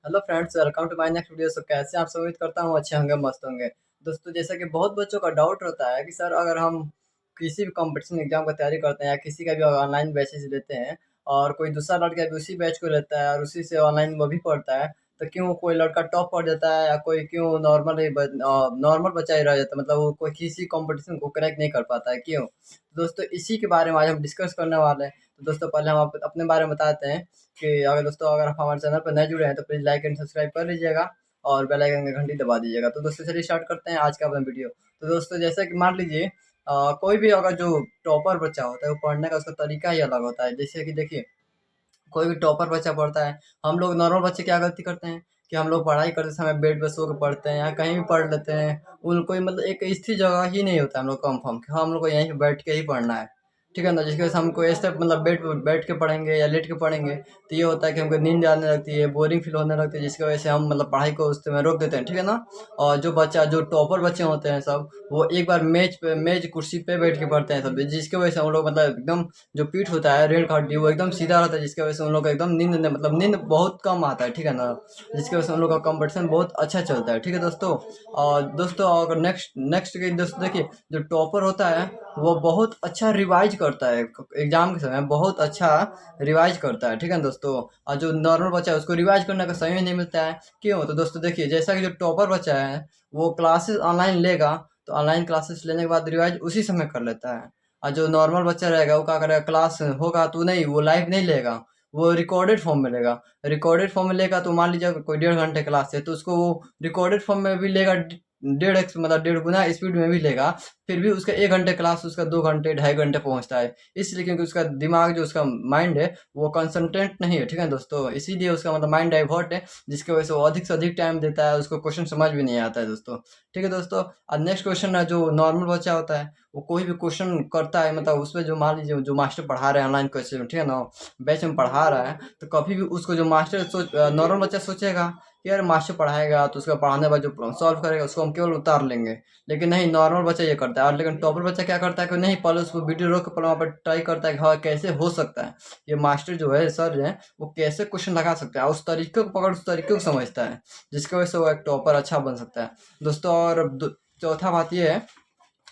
Hello friends, welcome to my next video. So कैसे हैं आप सब? उम्मीद करता हूँ अच्छे होंगे, मस्त होंगे। दोस्तों, जैसा कि बहुत बच्चों का डाउट होता है कि सर अगर हम किसी भी कंपटीशन एग्जाम की तैयारी करते हैं या किसी का भी ऑनलाइन बैचेज लेते हैं और कोई दूसरा लड़का भी उसी बैच को लेता है और उसी से ऑनलाइन वो भी पढ़ता है, तो क्यों कोई लड़का टॉप कर जाता है या कोई क्यों नॉर्मल बच्चा ही रह जाता है, मतलब वो कोई किसी कंपटीशन को क्रैक नहीं कर पाता है, क्यों? दोस्तों, इसी के बारे में आज हम डिस्कस करने वाले हैं। तो दोस्तों, पहले हम अपने बारे में बताते हैं कि अगर आप हमारे चैनल पर नए जुड़े हैं तो प्लीज़ लाइक एंड सब्सक्राइब कर लीजिएगा और बेल आइकन की घंटी दबा दीजिएगा। तो दोस्तों, चलिए स्टार्ट करते हैं आज का अपना वीडियो। तो दोस्तों, जैसे कि मान लीजिए कोई भी अगर जो टॉपर बच्चा होता है वो पढ़ने का उसका तरीका ही अलग होता है। जैसे कि देखिए, कोई भी टॉपर बच्चा पढ़ता है, हम लोग नॉर्मल बच्चे क्या गलती करते हैं कि हम लोग पढ़ाई करते समय बेड पे सो के पढ़ते हैं या कहीं भी पढ़ लेते हैं। उनको मतलब एक स्थिर जगह ही नहीं होता है हम लोग कंफर्म कि हाँ, हम लोग को यहीं पे बैठ के ही पढ़ना है, ठीक है ना। जिसकी वजह से हमको ऐसे मतलब बेड पे बैठ के पढ़ेंगे या लेट के पढ़ेंगे तो ये होता है कि हमको नींद आने लगती है, बोरिंग फील होने लगती है, जिसकी वजह से हम मतलब पढ़ाई को उस समय रोक देते हैं, ठीक है ना। और जो टॉपर बच्चे होते हैं सब, वो एक बार मेज कुर्सी पे बैठ के पढ़ते हैं सब, जिसकी वजह से हम लोग मतलब एकदम जो पीठ होता है, रीढ़ का हड्डी, वो एकदम सीधा रहता है, जिसकी वजह से उन लोग का एकदम नींद बहुत कम आता है, ठीक है ना। जिसकी वजह से उन लोग का कंपटीशन बहुत अच्छा चलता है, ठीक है दोस्तों। और दोस्तों, अगर नेक्स्ट नेक्स्ट के दोस्तों देखिए, जो टॉपर होता है वो बहुत अच्छा रिवाइज करता है एग्जाम के समय, बहुत अच्छा रिवाइज करता है, ठीक है ना दोस्तों। और जो नॉर्मल बच्चा है उसको रिवाइज करने का समय नहीं मिलता है, क्यों? तो दोस्तों देखिए, जैसा कि जो टॉपर बच्चा है वो क्लासेस ऑनलाइन लेगा तो ऑनलाइन क्लासेस लेने के बाद रिवाइज उसी समय कर लेता है। और जो नॉर्मल बच्चा रहेगा वो क्या करेगा, क्लास होगा तो नहीं, वो लाइव नहीं लेगा, वो रिकॉर्डेड फॉर्म में लेगा। रिकॉर्डेड फॉर्म में लेगा तो मान लीजिए अगर कोई 1.5 घंटे क्लास है तो उसको वो रिकॉर्डेड फॉर्म में भी लेगा, 1.5x मतलब 1.5 गुना स्पीड में भी लेगा। फिर भी उसका 1 घंटे क्लास उसका 2 घंटे 2.5 घंटे पहुंचता है, इसलिए क्योंकि उसका दिमाग जो उसका माइंड है वो कंसंट्रेट नहीं है, ठीक है दोस्तों। इसीलिए उसका मतलब माइंड डाइवर्ट है, जिसकी वजह से वो अधिक से अधिक टाइम देता है, उसको क्वेश्चन समझ भी नहीं आता है दोस्तों, ठीक है दोस्तों। और नेक्स्ट क्वेश्चन है, जो नॉर्मल बच्चा होता है वो कोई भी क्वेश्चन करता है, मतलब उसमें जो मान लीजिए जो मास्टर पढ़ा रहे हैं ऑनलाइन क्वेश्चन, ठीक है ना, बैच में पढ़ा रहा है, तो कभी भी उसको जो मास्टर नॉर्मल बच्चा सोचेगा कि यार मास्टर पढ़ाएगा तो उसका पढ़ाने बाद जो सॉल्व करेगा उसको हम केवल उतार लेंगे। लेकिन नहीं, नॉर्मल बच्चा ये करता है। और लेकिन टॉपर बच्चा क्या करता है कि नहीं, पहले उसको वीडियो रोक के पहले वहाँ पर ट्राई करता है कि हाँ, कैसे हो सकता है, ये मास्टर जो है, सर जो है, वो कैसे क्वेश्चन लगा सकते हैं, उस तरीके को पकड़, उस तरीके को समझता है, जिसकी वजह से वो एक टॉपर अच्छा बन सकता है दोस्तों। और चौथा बात ये है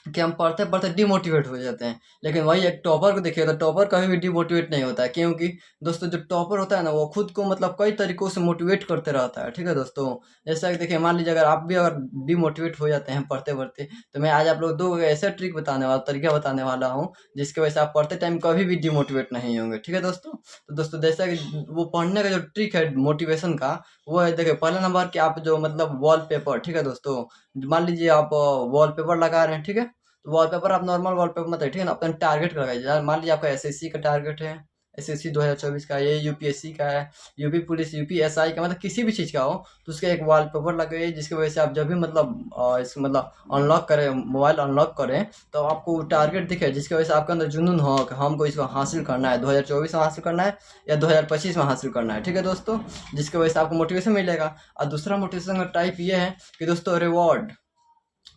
कि हम पढ़ते पढ़ते डिमोटिवेट हो जाते हैं। लेकिन वही एक टॉपर को देखिए तो टॉपर कभी भी डिमोटिवेट नहीं होता है, क्योंकि दोस्तों जो टॉपर होता है ना वो खुद को मतलब कई तरीकों से मोटिवेट करते रहता है, ठीक है दोस्तों। जैसा कि देखिए, मान लीजिए अगर आप भी अगर डिमोटिवेट हो जाते हैं पढ़ते पढ़ते, तो मैं आज आप लोग दो ऐसे ट्रिक बताने वाला, तरीका बताने वाला हूँ जिसकी वजह से आप पढ़ते टाइम कभी भी डिमोटिवेट नहीं होंगे, ठीक है दोस्तों। तो दोस्तों, जैसा कि वो पढ़ने का जो ट्रिक है मोटिवेशन का, वो है देखिए, पहला नंबर कि आप जो मतलब वॉल पेपर, ठीक है दोस्तों, मान लीजिए आप वॉल पेपर लगा रहे हैं, ठीक है। तो वॉलपेपर आप नॉर्मल वॉलपेपर मत रखिए, ठीक है ना, अपना टारगेट लगाइए। मान लीजिए आपका एसएससी का टारगेट है, एसएससी 2024 का, ये यूपीएससी का है, यूपी पुलिस, यूपीएसआई का, मतलब किसी भी चीज़ का हो, तो उसका एक वॉलपेपर लगाइए, जिसकी वजह से आप जब भी मतलब इस मतलब अनलॉक करें, मोबाइल अनलॉक करें, तो आपको टारगेट दिखे, जिसकी वजह से आपके अंदर जुनून हो कि हमको इसको हासिल करना है, 2024 में हासिल करना है या 2025 में हासिल करना है, ठीक है दोस्तों। जिसकी वजह से आपको मोटिवेशन मिलेगा। और दूसरा मोटिवेशन का टाइप ये है कि दोस्तों, रिवॉर्ड,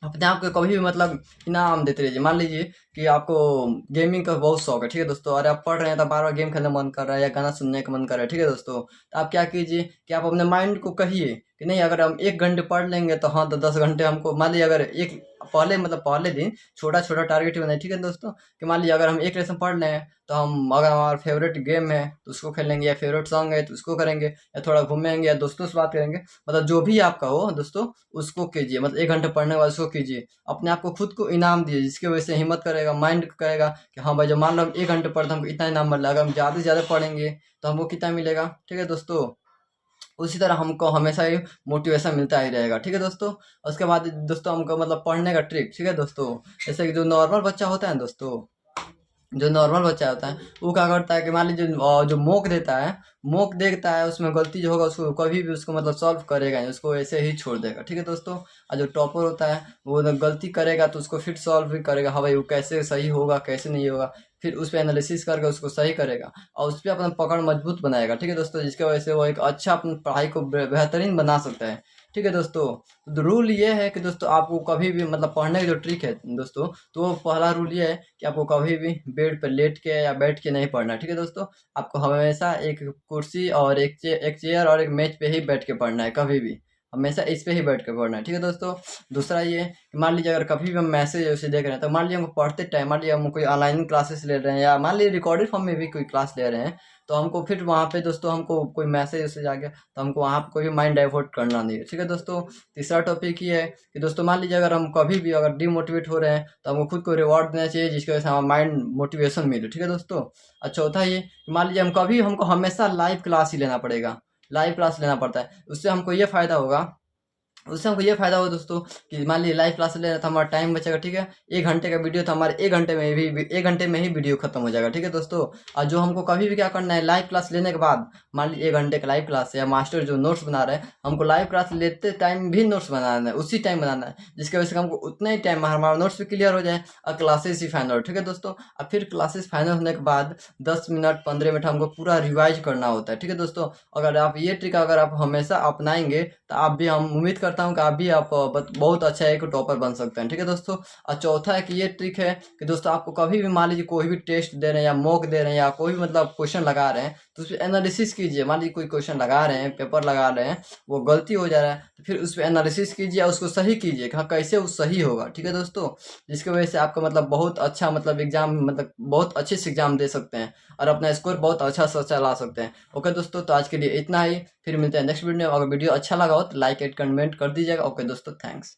अपने आप को कभी भी मतलब इनाम देते रहिए। मान लीजिए कि आपको गेमिंग का बहुत शौक है, ठीक है दोस्तों, और आप पढ़ रहे हैं तो बार बार गेम खेलने का मन कर रहा है या गाना सुनने का मन कर रहा है, ठीक है दोस्तों, तो आप क्या कीजिए कि आप अपने माइंड को कहिए कि नहीं, अगर हम 1 घंटे पढ़ लेंगे तो हाँ, तो 10 घंटे हमको, मान लीजिए अगर एक पहले दिन छोटा छोटा टारगेट ही बनाए, ठीक है दोस्तों, कि मान लीजिए अगर हम एक लेसन पढ़ लें तो हम, अगर हमारा फेवरेट गेम है तो उसको खेलेंगे, या फेवरेट सॉन्ग है तो उसको करेंगे, या थोड़ा घूमेंगे या दोस्तों से बात करेंगे, मतलब जो भी आपका हो दोस्तों, उसको कीजिए। मतलब 1 घंटे पढ़ने के बाद उसको कीजिए, अपने आप को खुद को इनाम दिए, जिसकी वजह से हिम्मत करेगा, माइंड कहेगा कि हाँ भाई, जब मान लो हम 1 घंटे पढ़ते हमको इतना इनाम मिल रहा है, अगर हम ज़्यादा से ज़्यादा पढ़ेंगे तो हमको कितना मिलेगा, ठीक है दोस्तों। उसी तरह हमको हमेशा ही मोटिवेशन मिलता ही रहेगा, ठीक है दोस्तों। उसके बाद दोस्तों, हमको मतलब पढ़ने का ट्रिक, ठीक है दोस्तों, जैसे कि जो नॉर्मल बच्चा होता है दोस्तों, जो नॉर्मल बच्चा होता है वो क्या करता है कि मान लीजिए जो मोक देता है, मोक देखता है, उसमें गलती जो होगा उसको कभी भी उसको मतलब सॉल्व करेगा नहीं, उसको ऐसे ही छोड़ देगा, ठीक है दोस्तों। और जो टॉपर होता है वो अगर गलती करेगा तो उसको फिर सॉल्व भी करेगा, हाँ भाई वो कैसे सही होगा कैसे नहीं होगा, फिर उस पर एनालिसिस करके उसको सही करेगा और उस पर अपना पकड़ मजबूत बनाएगा, ठीक है दोस्तों, जिसकी वजह से वो एक अच्छा अपनी पढ़ाई को बेहतरीन बना सकता है, ठीक है दोस्तों। तो रूल ये है कि दोस्तों, आपको कभी भी मतलब पढ़ने की जो ट्रिक है दोस्तों, तो पहला रूल ये है कि आपको कभी भी बेड पर लेट के या बैठ के नहीं पढ़ना है, ठीक है दोस्तों। आपको हमेशा एक कुर्सी और एक चेयर और एक मेज पे ही बैठ के पढ़ना है, कभी भी हमेशा इस पे ही बैठ के पढ़ना है, ठीक है दोस्तों। दूसरा ये कि मान लीजिए अगर कभी भी हम मैसेज वैसे देख रहे हैं, तो मान लीजिए हमको पढ़ते टाइम, मान लीजिए हम कोई ऑनलाइन क्लासेस ले रहे हैं या मान लीजिए रिकॉर्डेड फॉर्म में भी कोई क्लास ले रहे हैं, तो हमको फिर वहाँ पे दोस्तों हमको कोई मैसेज वैसेज आ गया तो हमको वहाँ पे कोई भी माइंड डाइवर्ट करना नहीं है, ठीक है दोस्तों। तीसरा टॉपिक ये है कि दोस्तों मान लीजिए अगर हम कभी भी अगर डिमोटिवेट हो रहे हैं तो हमको खुद को रिवॉर्ड देना चाहिए, जिसकी वजह से हमारा माइंड मोटिवेशन मिले, ठीक है दोस्तों। और चौथा ये कि मान लीजिए हम कभी हमको हमेशा लाइव क्लास ही लेना पड़ेगा, लाइव क्लास लेना पड़ता है, उससे हमको ये फ़ायदा होगा, उससे हमको ये फ़ायदा होगा दोस्तों कि मान लीजिए लाइव क्लास ले रहे हैं तो हमारा टाइम बचेगा, ठीक है। 1 घंटे का वीडियो तो हमारे 1 घंटे में भी 1 घंटे में ही वीडियो खत्म हो जाएगा, ठीक है दोस्तों। और जो हमको कभी भी क्या करना है, लाइव क्लास लेने के बाद मान लीजिए 1 घंटे का लाइव क्लास है या मास्टर जो नोट्स बना रहे हैं, हमको लाइव क्लास लेते टाइम भी नोट्स बनाना है, उसी टाइम बनाना है, जिसकी वजह से हमको उतना ही टाइम में हमारा नोट्स भी क्लियर हो जाए और क्लासेस ही फाइनल हो, ठीक है दोस्तों। और फिर क्लासेस फाइनल होने के बाद 10 मिनट 15 मिनट हमको पूरा रिवाइज करना होता है, ठीक है दोस्तों। अगर आप ये ट्रिक अगर आप हमेशा अपनाएंगे तो आप भी, हम उम्मीद करता हूँ कि आप भी आप बहुत अच्छा एक टॉपर बन सकते हैं, ठीक है दोस्तों। और चौथा है कि ये ट्रिक है कि दोस्तों आपको कभी भी मान लीजिए कोई भी टेस्ट दे रहे हैं या मॉक दे रहे हैं या कोई भी मतलब क्वेश्चन लगा रहे हैं, तो उस पर एनालिसिस कीजिए। मान लीजिए कोई क्वेश्चन लगा रहे हैं, पेपर लगा रहे हैं, वो गलती हो जा रहा है, तो फिर उस पर एनालिसिस कीजिए और उसको सही कीजिए कि हाँ कैसे वो सही होगा, ठीक है दोस्तों। जिसकी वजह से आपका मतलब बहुत अच्छा मतलब एग्जाम मतलब बहुत अच्छे से एग्जाम दे सकते हैं और अपना स्कोर बहुत अच्छा से अच्छा ला सकते हैं। ओके दोस्तों, तो आज के लिए इतना ही, फिर मिलते हैं नेक्स्ट वीडियो में। अगर वीडियो अच्छा लगा हो तो लाइक एंड कमेंट कर दीजिएगा। ओके दोस्तों, थैंक्स।